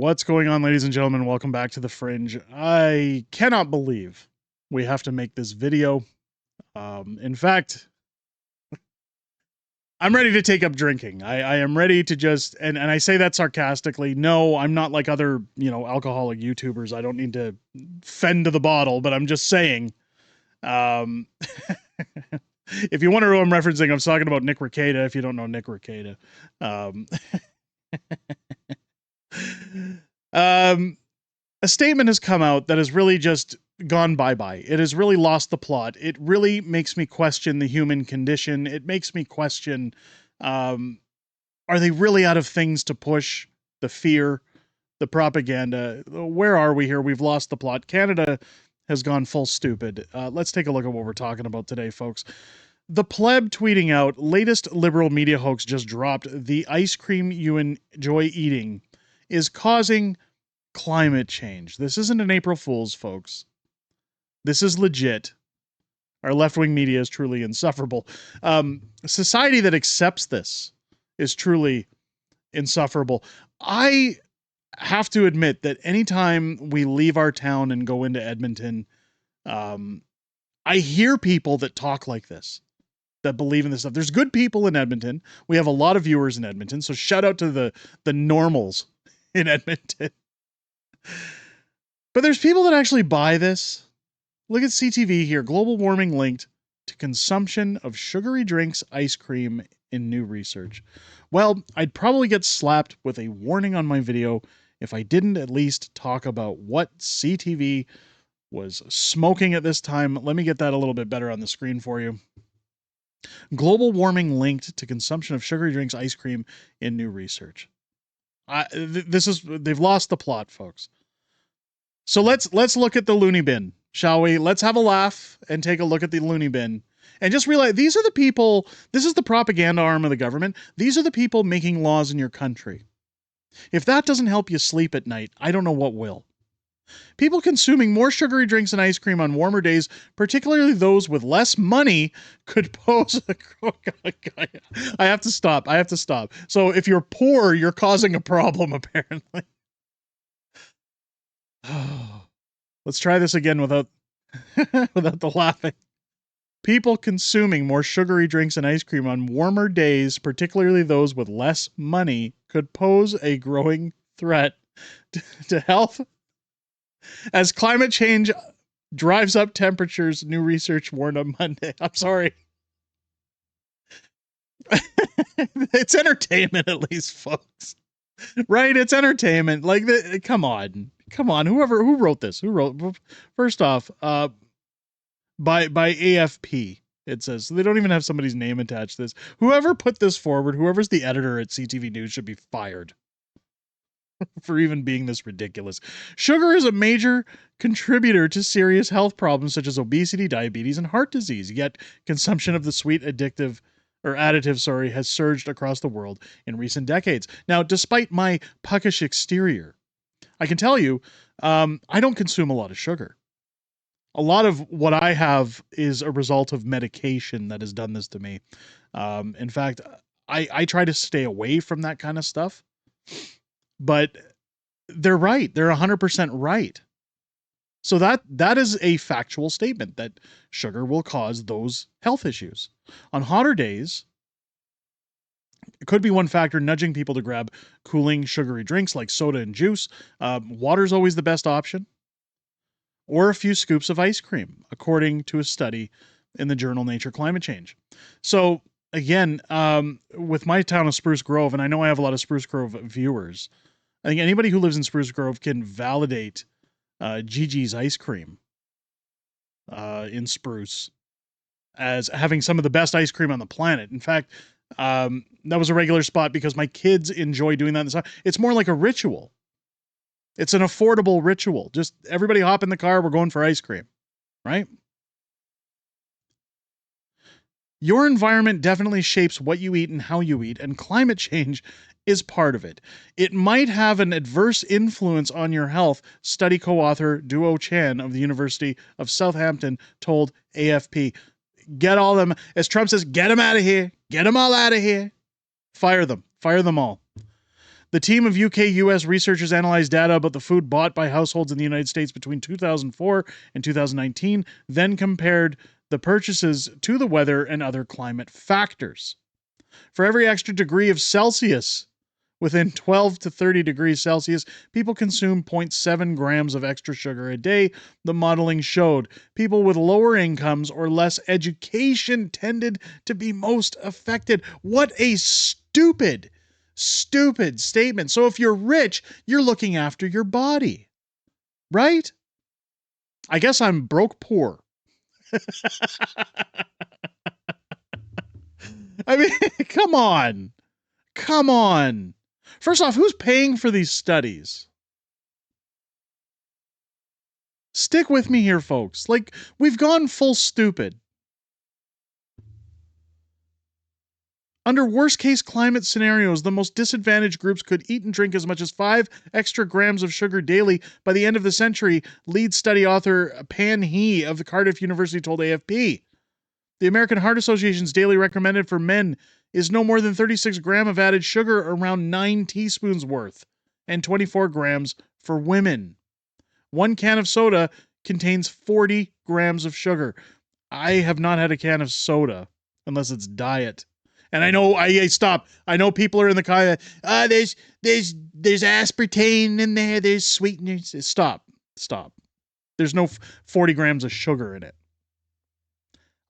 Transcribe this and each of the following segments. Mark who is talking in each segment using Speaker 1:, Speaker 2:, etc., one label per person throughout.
Speaker 1: What's going on, ladies and gentlemen? Welcome back to the Fringe. I cannot believe we have to make this video. In fact, I'm ready to take up drinking. I am ready to just, and I say that sarcastically. No, I'm not like other, alcoholic YouTubers. I don't need to fend to the bottle, but I'm just saying, if you wonder who I'm referencing, I was talking about Nick Rekieta, if you don't know Nick Rekieta. A statement has come out that has really just gone bye-bye. It has really lost the plot. It really makes me question the human condition. It makes me question, are they really out of things to push? The fear, the propaganda. Where are we here? We've lost the plot. Canada has gone full stupid. Let's take a look at what we're talking about today, folks. The pleb tweeting out, latest liberal media hoax just dropped. The ice cream you enjoy eating is causing climate change. This isn't an April Fool's, folks. This is legit. Our left-wing media is truly insufferable. A society that accepts this is truly insufferable. I have to admit that anytime we leave our town and go into Edmonton, I hear people that talk like this, that believe in this stuff. There's good people in Edmonton. We have a lot of viewers in Edmonton, so shout out to the normals in Edmonton. But there's people that actually buy this. Look at CTV here. Global warming linked to consumption of sugary drinks, ice cream in new research. Well, I'd probably get slapped with a warning on my video if I didn't at least talk about what CTV was smoking at this time. Let me get that a little bit better on the screen for you. Global warming linked to consumption of sugary drinks, ice cream in new research. They've lost the plot, folks. So let's look at the loony bin, shall we? Let's have a laugh and take a look at the loony bin and just realize these are the people, this is the propaganda arm of the government. These are the people making laws in your country. If that doesn't help you sleep at night, I don't know what will. People consuming more sugary drinks and ice cream on warmer days, particularly those with less money, could pose a... I have to stop. So if you're poor, you're causing a problem, apparently. Let's try this again without the laughing. People consuming more sugary drinks and ice cream on warmer days, particularly those with less money, could pose a growing threat to health as climate change drives up temperatures, new research warned on Monday. I'm sorry. It's entertainment, at least, folks. Right? It's entertainment. Like, come on. Who wrote this? First off, by AFP, it says. So they don't even have somebody's name attached to this. Whoever put this forward, whoever's the editor at CTV News, should be fired for even being this ridiculous. Sugar is a major contributor to serious health problems such as obesity, diabetes, and heart disease. Yet consumption of the sweet additive has surged across the world in recent decades. Now, despite my puckish exterior, I can tell you, I don't consume a lot of sugar. A lot of what I have is a result of medication that has done this to me. In fact, I try to stay away from that kind of stuff. But they're right. They're 100% right. So that is a factual statement that sugar will cause those health issues. On hotter days, it could be one factor nudging people to grab cooling, sugary drinks like soda and juice. Water's always the best option. Or a few scoops of ice cream, according to a study in the journal Nature Climate Change. So, again, with my town of Spruce Grove, and I know I have a lot of Spruce Grove viewers, I think anybody who lives in Spruce Grove can validate Gigi's ice cream in Spruce as having some of the best ice cream on the planet. In fact, that was a regular spot because my kids enjoy doing that. It's more like a ritual. It's an affordable ritual. Just everybody hop in the car. We're going for ice cream, right? Your environment definitely shapes what you eat and how you eat, and climate change is part of it. It might have an adverse influence on your health, study co-author Duo Chan of the University of Southampton told AFP. Get all them, as Trump says, get them out of here. Get them all out of here. Fire them. Fire them all. The team of UK-US researchers analyzed data about the food bought by households in the United States between 2004 and 2019, then compared the purchases to the weather and other climate factors. For every extra degree of Celsius within 12 to 30 degrees Celsius, people consume 0.7 grams of extra sugar a day, the modeling showed. People with lower incomes or less education tended to be most affected. What a stupid statement. So if you're rich, you're looking after your body, right? I guess I'm broke poor. I mean, come on. First off, who's paying for these studies? Stick with me here, folks. Like, we've gone full stupid. Under worst-case climate scenarios, the most disadvantaged groups could eat and drink as much as 5 extra grams of sugar daily by the end of the century, lead study author Pan He of the Cardiff University told AFP. The American Heart Association's daily recommended for men is no more than 36 grams of added sugar, around 9 teaspoons worth, and 24 grams for women. 1 can of soda contains 40 grams of sugar. I have not had a can of soda unless it's diet. And I know, stop. I know people are in the car. There's aspartame in there. There's sweeteners. Stop. There's no 40 grams of sugar in it.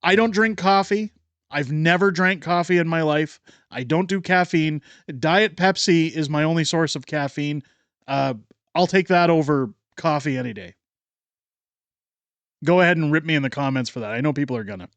Speaker 1: I don't drink coffee. I've never drank coffee in my life. I don't do caffeine. Diet Pepsi is my only source of caffeine. I'll take that over coffee any day. Go ahead and rip me in the comments for that. I know people are gonna.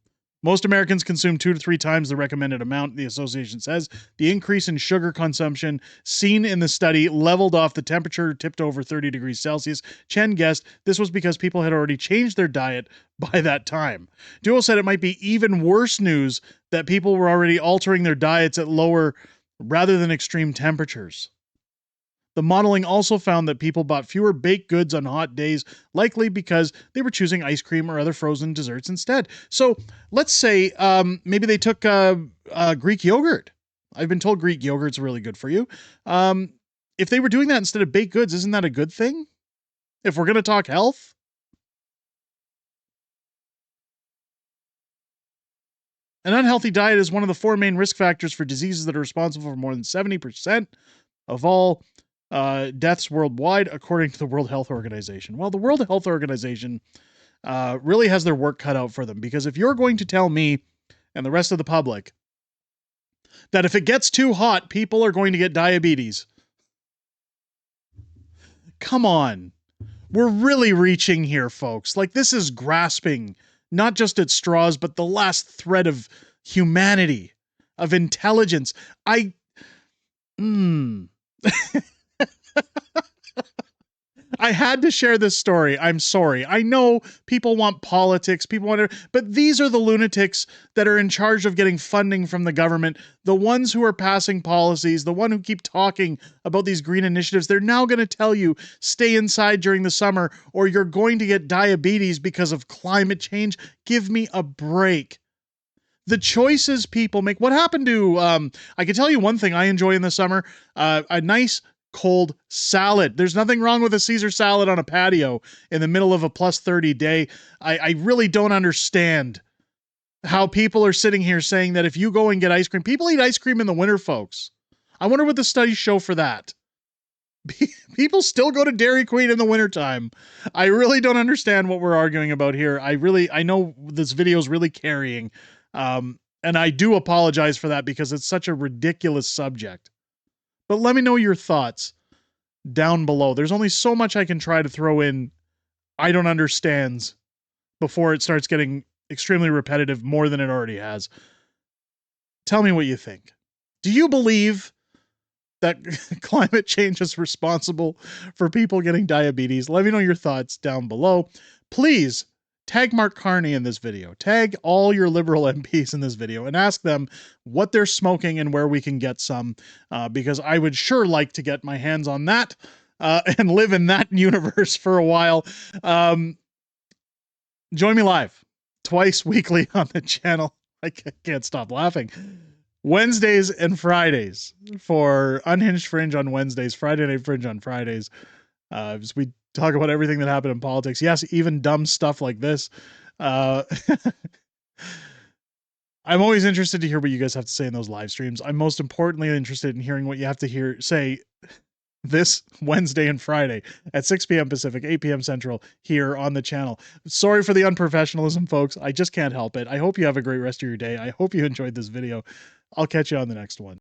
Speaker 1: Most Americans consume 2 to 3 times the recommended amount, the association says. The increase in sugar consumption seen in the study leveled off the temperature tipped over 30 degrees Celsius. Chen guessed this was because people had already changed their diet by that time. Duo said it might be even worse news that people were already altering their diets at lower rather than extreme temperatures. The modeling also found that people bought fewer baked goods on hot days, likely because they were choosing ice cream or other frozen desserts instead. So let's say maybe they took Greek yogurt. I've been told Greek yogurt's really good for you. If they were doing that instead of baked goods, isn't that a good thing? If we're going to talk health? An unhealthy diet is one of the 4 main risk factors for diseases that are responsible for more than 70% of all deaths worldwide, according to the World Health Organization. Well, the World Health Organization really has their work cut out for them, because if you're going to tell me and the rest of the public that if it gets too hot, people are going to get diabetes, come on. We're really reaching here, folks. Like, this is grasping not just at straws, but the last thread of humanity, of intelligence. I had to share this story. I'm sorry. I know people want politics, but these are the lunatics that are in charge of getting funding from the government, the ones who are passing policies, the one who keep talking about these green initiatives. They're now going to tell you, stay inside during the summer or you're going to get diabetes because of climate change. Give me a break. The choices people make. What happened to, I can tell you one thing I enjoy in the summer, a nice cold salad. There's nothing wrong with a Caesar salad on a patio in the middle of a plus 30 day. I really don't understand how people are sitting here saying that if you go and get ice cream, people eat ice cream in the winter, folks. I wonder what the studies show for that. People still go to Dairy Queen in the wintertime. I really don't understand what we're arguing about here. I know this video is really carrying, and I do apologize for that because it's such a ridiculous subject. But let me know your thoughts down below. There's only so much I can try to throw in I don't understands before it starts getting extremely repetitive, more than it already has. Tell me what you think. Do you believe that climate change is responsible for people getting diabetes? Let me know your thoughts down below. Please tag Mark Carney in this video. Tag all your Liberal MPs in this video and ask them what they're smoking and where we can get some, because I would sure like to get my hands on that and live in that universe for a while. Join me live twice weekly on the channel. I can't stop laughing. Wednesdays and Fridays for Unhinged Fringe on Wednesdays, Friday Night Fringe on Fridays. As we talk about everything that happened in politics. Yes, even dumb stuff like this. I'm always interested to hear what you guys have to say in those live streams. I'm most importantly interested in hearing what you have to say this Wednesday and Friday at 6 p.m. Pacific, 8 p.m. Central here on the channel. Sorry for the unprofessionalism, folks. I just can't help it. I hope you have a great rest of your day. I hope you enjoyed this video. I'll catch you on the next one.